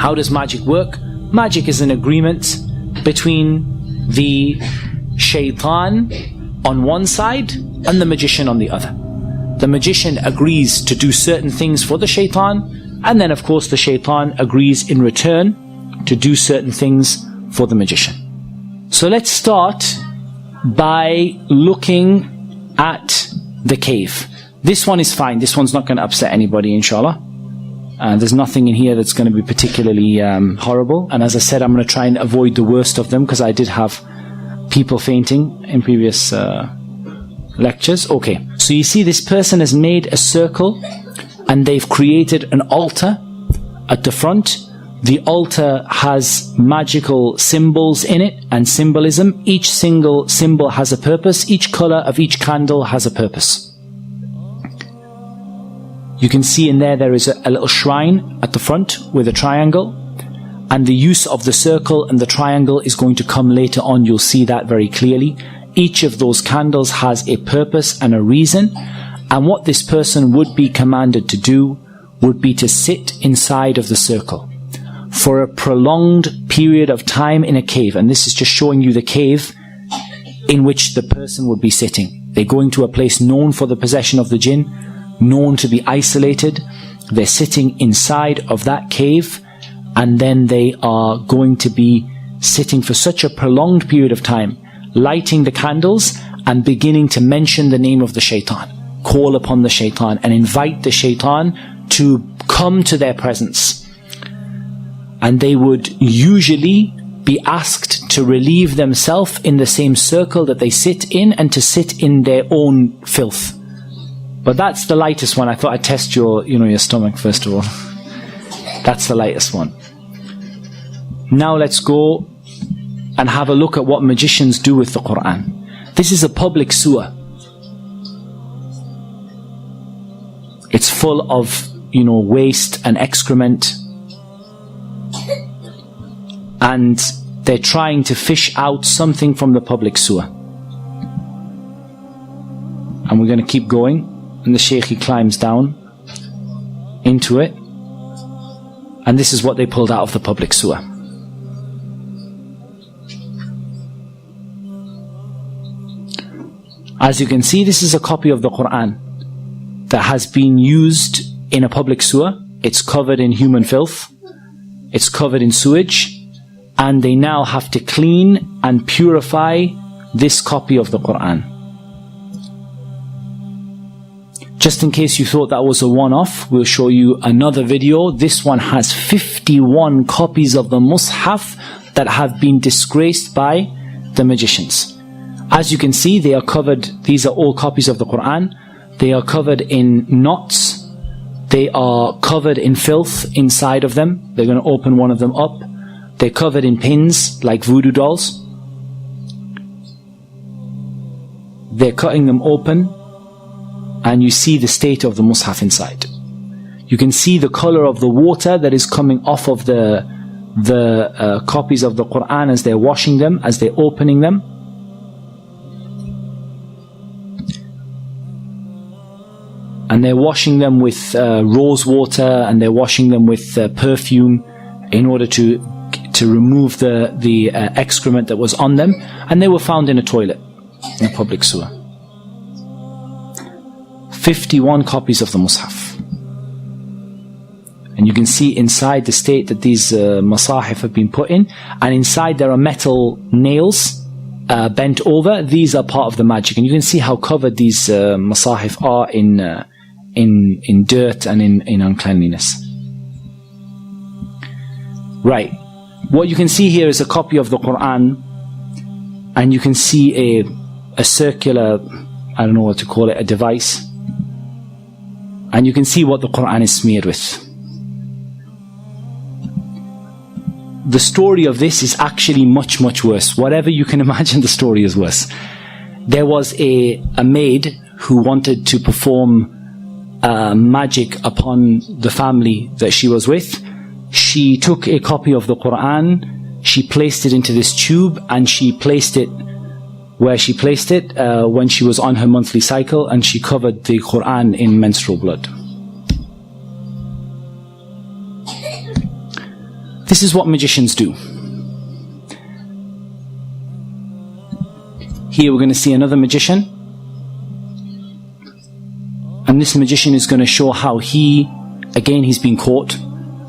How does magic work? Magic is an agreement between the shaitan on one side and the magician on the other. The magician agrees to do certain things for the shaitan, and then of course the shaitan agrees in return to do certain things for the magician. So let's start by looking at the cave. This one is fine. This one's not going to upset anybody, inshallah. There's nothing in here that's going to be particularly horrible. And as I said, I'm going to try and avoid the worst of them, because I did have people fainting in previous lectures. Okay, so you see this person has made a circle and they've created an altar at the front. The altar has magical symbols in it and symbolism. Each single symbol has a purpose. Each color of each candle has a purpose. You can see in there is a little shrine at the front with a triangle. And the use of the circle and the triangle is going to come later on. You'll see that very clearly. Each of those candles has a purpose and a reason. And what this person would be commanded to do would be to sit inside of the circle for a prolonged period of time in a cave. And this is just showing you the cave in which the person would be sitting. They're going to a place known for the possession of the jinn, known to be isolated. They're sitting inside of that cave, and then they are going to be sitting for such a prolonged period of time, lighting the candles and beginning to mention the name of the shaitan, call upon the shaitan and invite the shaitan to come to their presence. And they would usually be asked to relieve themselves in the same circle that they sit in, and to sit in their own filth. But that's the lightest one. I thought I'd test your stomach first of all. That's the lightest one. Now let's go and have a look at what magicians do with the Quran. This is a public sewer. It's full of, waste and excrement. And they're trying to fish out something from the public sewer. And we're going to keep going. And the Shaykh, he climbs down into it. And this is what they pulled out of the public sewer. As you can see, this is a copy of the Quran that has been used in a public sewer. It's covered in human filth. It's covered in sewage. And they now have to clean and purify this copy of the Quran. Just in case you thought that was a one-off, we'll show you another video. This one has 51 copies of the Mus'haf that have been disgraced by the magicians. As you can see, they are covered, these are all copies of the Quran. They are covered in knots. They are covered in filth inside of them. They're going to open one of them up. They're covered in pins like voodoo dolls. They're cutting them open, and you see the state of the Mus'haf inside. You can see the color of the water that is coming off of the copies of the Quran as they're washing them, as they're opening them. And they're washing them with rose water, and they're washing them with perfume in order to remove the excrement that was on them. And they were found in a toilet, in a public sewer. 51 copies of the Mus'haf. And you can see inside the state that these masahif have been put in. And inside there are metal nails bent over. These are part of the magic. And you can see how covered these masahif are in dirt and in uncleanliness. Right. What you can see here is a copy of the Quran, and you can see a circular, I don't know what to call it, a device, and you can see what the Quran is smeared with. The story of this is actually much, much worse. Whatever you can imagine, the story is worse. There was a maid who wanted to perform magic upon the family that she was with. She took a copy of the Quran, she placed it into this tube, and she placed it where she placed it when she was on her monthly cycle, and she covered the Quran in menstrual blood. This is what magicians do. Here we're going to see another magician. And this magician is going to show how he's been caught.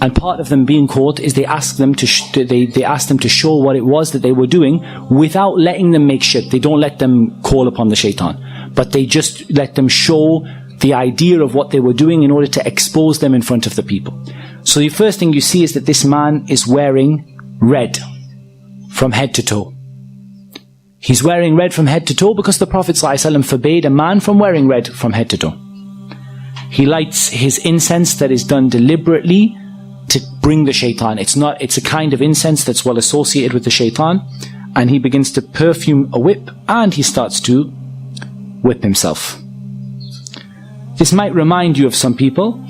And part of them being caught is they ask them to they ask them to show what it was that they were doing without letting them make shirk. They don't let them call upon the shaitan, but they just let them show the idea of what they were doing in order to expose them in front of the people. So the first thing you see is that this man is wearing red from head to toe. He's wearing red from head to toe because the Prophet ﷺ forbade a man from wearing red from head to toe. He lights his incense that is done deliberately to bring the shaitan. It's a kind of incense that's well associated with the shaitan, and he begins to perfume a whip and he starts to whip himself. This might remind you of some people.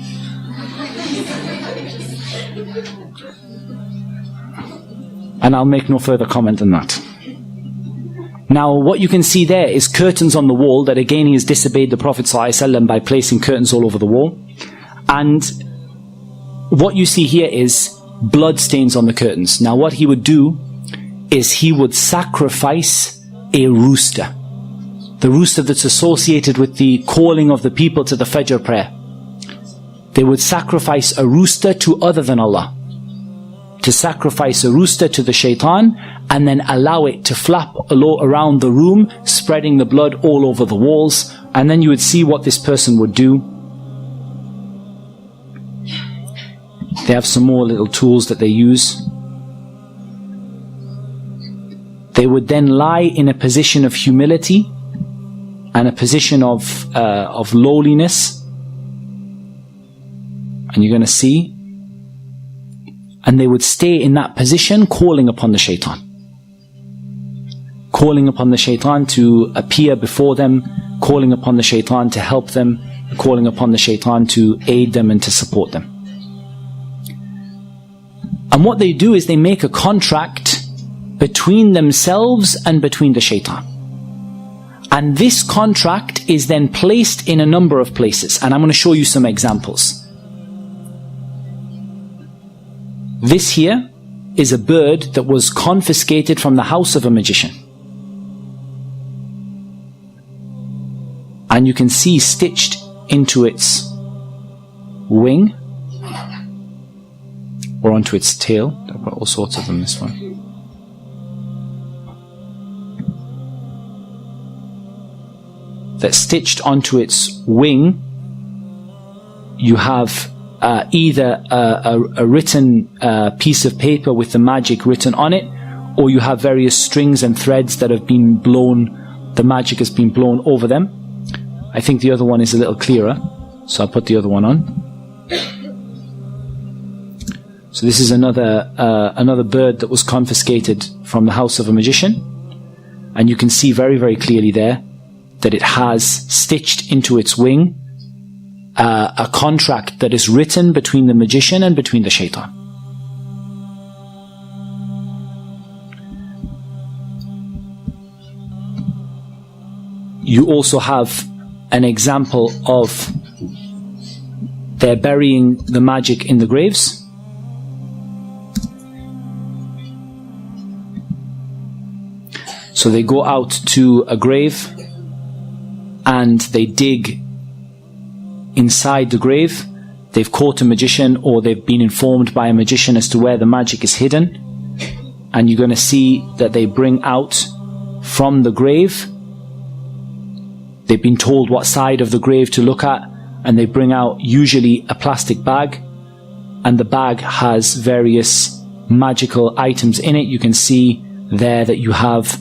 And I'll make no further comment than that. Now, what you can see there is curtains on the wall that again he has disobeyed the Prophet ﷺ by placing curtains all over the wall. And what you see here is blood stains on the curtains. Now, what he would do is he would sacrifice a rooster. The rooster that's associated with the calling of the people to the Fajr prayer. They would sacrifice a rooster to other than Allah. To sacrifice a rooster to the shaitan and then allow it to flap around the room, spreading the blood all over the walls. And then you would see what this person would do. They have some more little tools that they use. They would then lie in a position of humility and a position of lowliness, and you're going to see, and they would stay in that position calling upon the shaitan, calling upon the shaitan to appear before them, calling upon the shaitan to help them, calling upon the shaitan to aid them and to support them. And what they do is they make a contract between themselves and between the shaitan. And this contract is then placed in a number of places. And I'm going to show you some examples. This here is a bird that was confiscated from the house of a magician. And you can see stitched into its wing or onto its tail. I've got all sorts of them this one. That's stitched onto its wing. You have either a written piece of paper with the magic written on it, or you have various strings and threads that have been blown, the magic has been blown over them. I think the other one is a little clearer, so I'll put the other one on. So this is another bird that was confiscated from the house of a magician, and you can see very, very clearly there that it has stitched into its wing a contract that is written between the magician and between the shaitan. You also have an example of they're burying the magic in the graves. So they go out to a grave and they dig inside the grave. They've caught a magician, or they've been informed by a magician as to where the magic is hidden. And you're going to see that they bring out from the grave, they've been told what side of the grave to look at, and they bring out usually a plastic bag, and the bag has various magical items in it. You can see there that you have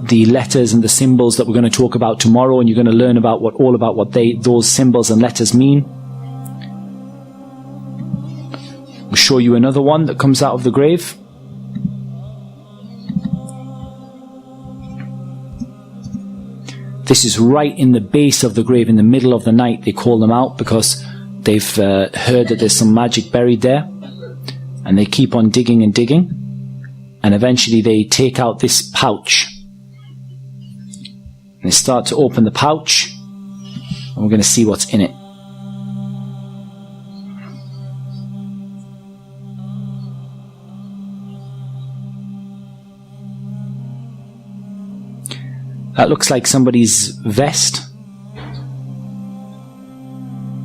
the letters and the symbols that we're going to talk about tomorrow, and you're going to learn about what those symbols and letters mean. We'll show you another one that comes out of the grave. This is right in the base of the grave, in the middle of the night. They call them out because they've heard that there's some magic buried there, and they keep on digging and digging. And eventually they take out this pouch. And they start to open the pouch. And we're going to see what's in it. That looks like somebody's vest.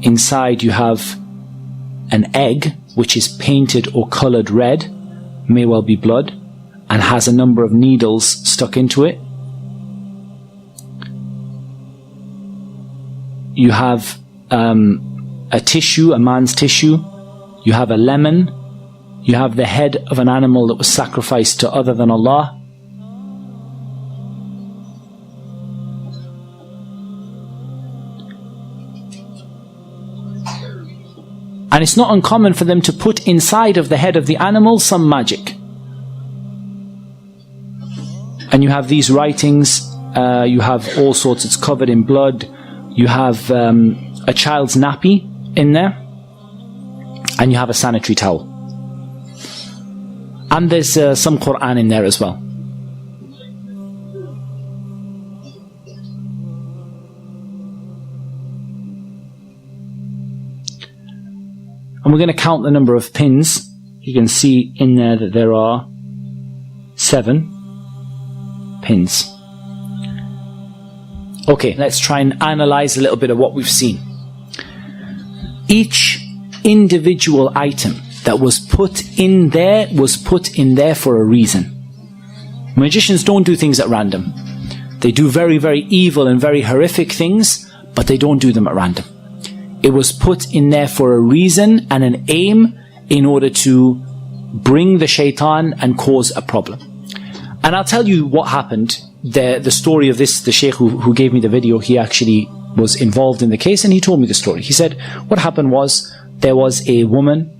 Inside you have an egg which is painted or coloured red, may well be blood, and has a number of needles stuck into it. You have a tissue, a man's tissue. You have a lemon. You have the head of an animal that was sacrificed to other than Allah. And it's not uncommon for them to put inside of the head of the animal some magic. And you have these writings, you have all sorts, it's covered in blood. You have a child's nappy in there. And you have a sanitary towel. And there's some Quran in there as well. And we're going to count the number of pins. You can see in there that there are 7 pins. Okay, let's try and analyze a little bit of what we've seen. Each individual item that was put in there for a reason. Magicians don't do things at random. They do very, very evil and very horrific things, but they don't do them at random. It was put in there for a reason and an aim in order to bring the shaitan and cause a problem. And I'll tell you what happened. The story of this, the sheikh who gave me the video, he actually was involved in the case and he told me the story. He said what happened was there was a woman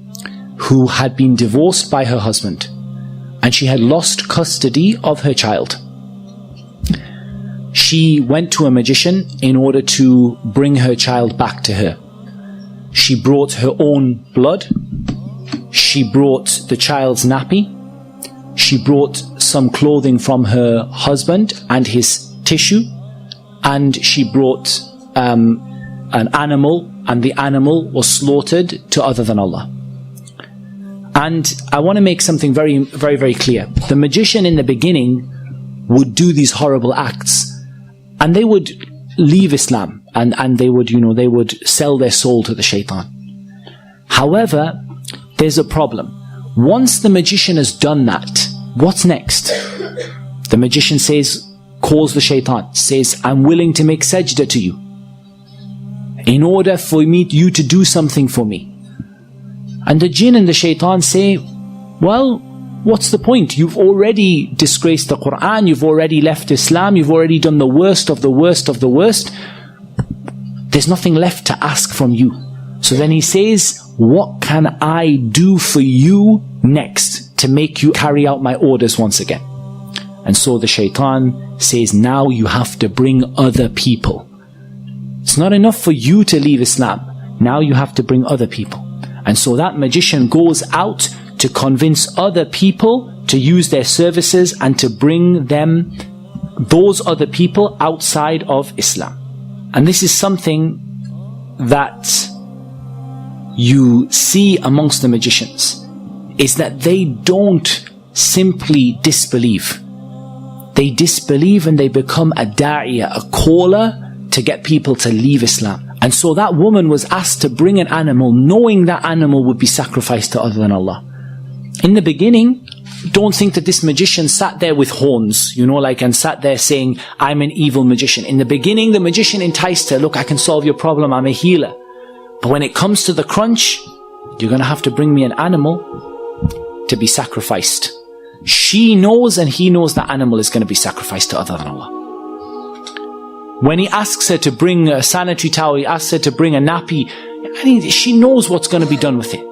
who had been divorced by her husband and she had lost custody of her child. She went to a magician in order to bring her child back to her. She brought her own blood. She brought the child's nappy. She brought some clothing from her husband and his tissue. And she brought an animal, and the animal was slaughtered to other than Allah. And I want to make something very, very, very clear. The magician in the beginning would do these horrible acts, and they would leave Islam, and they would, they would sell their soul to the shaitan. However, there's a problem. Once the magician has done that, what's next? The magician calls the shaitan, says, I'm willing to make sajda to you in order for you to do something for me. And the jinn and the shaitan say, well, what's the point? You've already disgraced the Quran, you've already left Islam, you've already done the worst of the worst of the worst. There's nothing left to ask from you. So then he says, what can I do for you next to make you carry out my orders once again? And so the shaitan says, now you have to bring other people. It's not enough for you to leave Islam. Now you have to bring other people. And so that magician goes out to convince other people to use their services and to bring them, those other people, outside of Islam. And this is something that you see amongst the magicians, is that they don't simply disbelieve. They disbelieve and they become a da'iyah, a caller to get people to leave Islam. And so that woman was asked to bring an animal, knowing that animal would be sacrificed to other than Allah. In the beginning, don't think that this magician sat there with horns, and sat there saying, I'm an evil magician. In the beginning, the magician enticed her, look, I can solve your problem, I'm a healer. But when it comes to the crunch, you're going to have to bring me an animal to be sacrificed. She knows and he knows that animal is going to be sacrificed to other than Allah. When he asks her to bring a sanitary towel, he asks her to bring a nappy, she knows what's going to be done with it.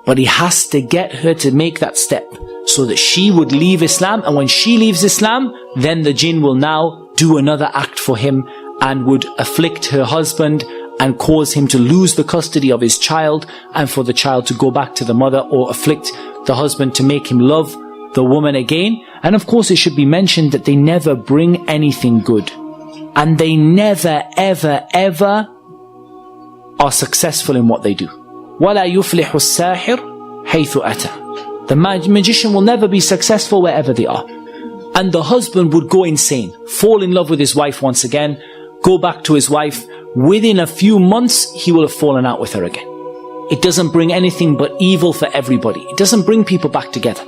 But he has to get her to make that step so that she would leave Islam. And when she leaves Islam, then the jinn will now do another act for him and would afflict her husband and cause him to lose the custody of his child, and for the child to go back to the mother, or afflict the husband to make him love the woman again. And of course it should be mentioned that they never bring anything good. And they never, ever, ever are successful in what they do. وَلَا يُفْلِحُ السَّاحِرُ حَيْثُ أَتَى. The magician will never be successful wherever they are. and the husband would go insane, fall in love with his wife once again, go back to his wife. Within a few months, he will have fallen out with her again. It doesn't bring anything but evil for everybody. It doesn't bring people back together.